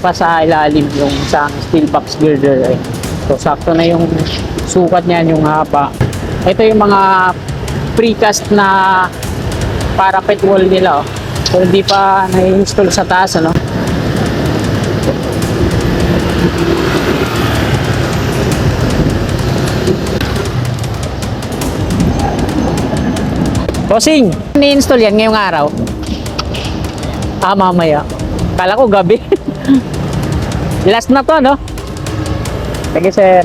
pa sa ilalim yung isang steel box girder. So sakto na yung sukat niyan, yung haba. Ito yung mga precast na parapet wall nila. So hindi pa na-install sa taas, ano. Bossing, ni-install yan ngayong araw? Mamaya. Kala ko gabi. Last na to, no? Sige, sir.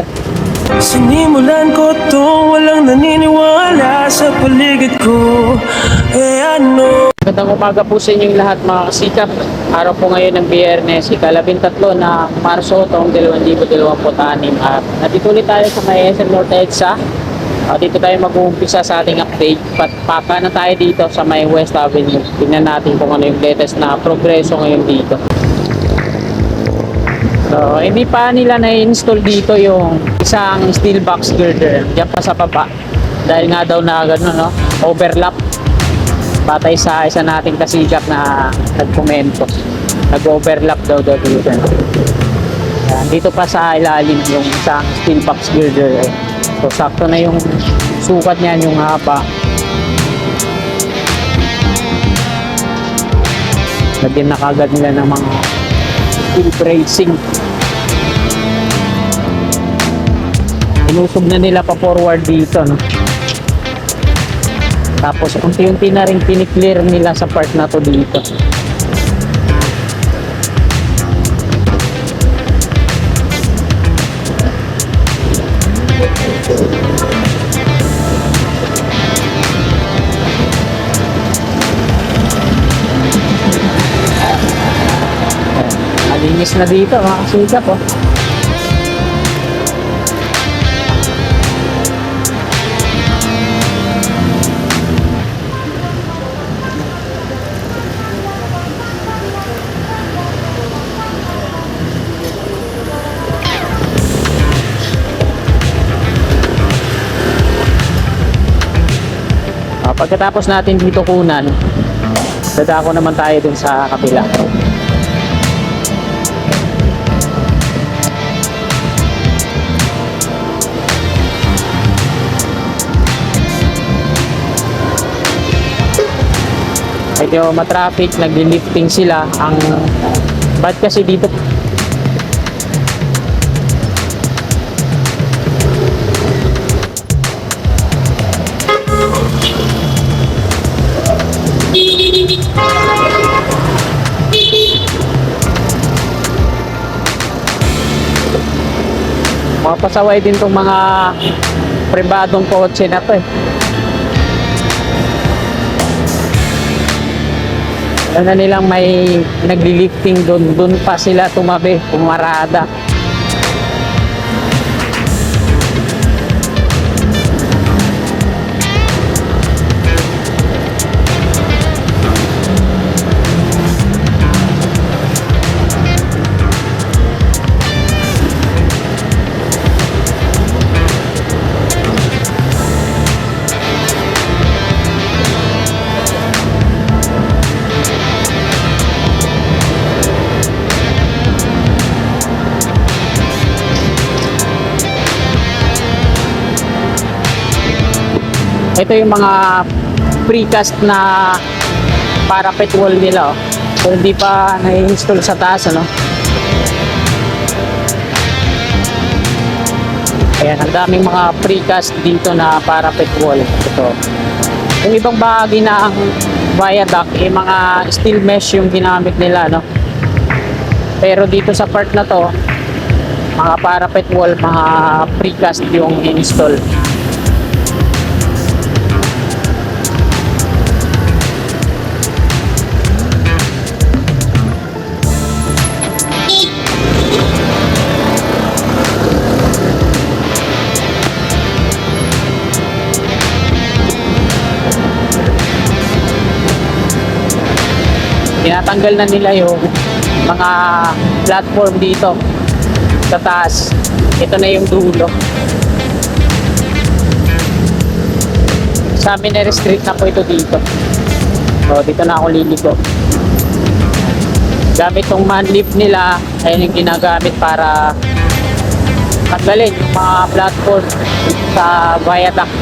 Sinimulan ko to, walang naniniwala sa paligid ko. Ano? Magandang umaga po sa inyong lahat, mga kasikap. Araw po ngayon ng Biyernes, ika-13 na Marso taong 2026. At nandito ulit tayo sa may SM North EDSA. Dito tayo mag-uumpisa sa ating update. Paka na tayo dito sa may West Avenue. Tingnan natin kung ano yung latest na progreso ngayon dito. So, hindi pa nila na-install dito yung isang steel box girder. Diyan pa sa baba. Dahil nga daw na gano'n, no? Overlap. Batay sa isa nating kasikap na nagkomento. Nag-overlap daw dito. Dito pa sa ilalim yung isang steel box girder. So sakto na yung sukat niyan, yung haba. Lagyan na kagad nila ng mga steel bracing. Inusog na nila pa forward dito, no? Tapos unti-unti na rin piniklear nila sa part na to dito. Malinis na dito, mga kasikap, oh. Pagkatapos natin dito kunan, dadako naman tayo dun sa kapila. Medyo matraffic, nagli-lifting sila. Ang bad kasi dito, mapasaway din tong mga pribadong kotse na to, eh. Ano na nilang may nagli-lifting doon pa sila tumabi, pumarada. Ito yung mga precast na parapet wall nila, oh. So hindi pa na-install sa taas, ano. Ayan, ang daming mga precast dito na parapet wall. Ito. Yung ibang bahagi na ang viaduct, yung mga steel mesh yung ginamit nila, no. Pero dito sa part na to, mga parapet wall, mga precast yung install. Tinatanggal na nila yung mga platform dito sa taas. Ito na yung dulo. Sa amin na-restrict na po ito dito. So dito na ako liligo. gamit tong man lift nila, ayun yung ginagamit para tanggalin yung mga platform sa viaduct.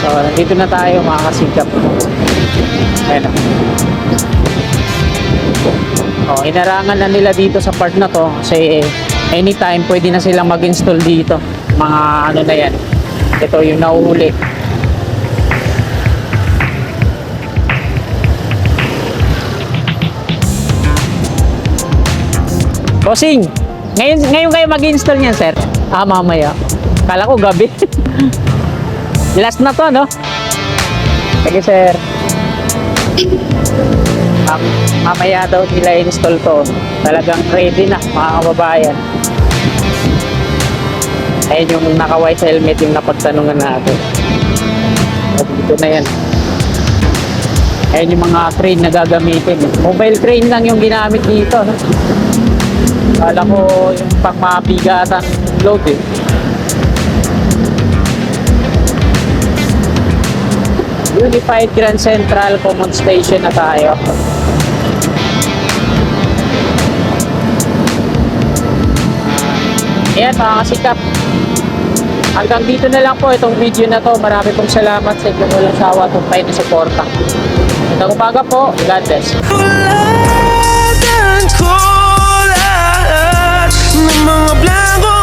So, nandito na tayo mga kasikap. Ayan. Oh, inarangan na nila dito sa part na to kasi anytime pwede na silang mag-install dito. Mga ano na yan. Ito yung nauhuli. Bossing, ngayon kayo mag-install niyan, sir? Ah, mamaya. Kala ko gabi. Last na to, no? Sige, sir. Mamaya daw nila install to. Talagang ready na, mga kababayan. Ayun yung naka-white helmet yung napagtanungan natin. At dito na yan. Ayun yung mga crane na gagamitin. Mobile crane lang yung ginamit dito, no? Kala ko yung pang mabigatan load, eh. Unified Grand Central Common Station na tayo. Ayan mga kasikap, hanggang dito na lang po itong video na to. Marami pong salamat sa inyong walang sawa at tayo na suporta. Magandang umaga po. God bless. Tulad ko lahat ng mga blanco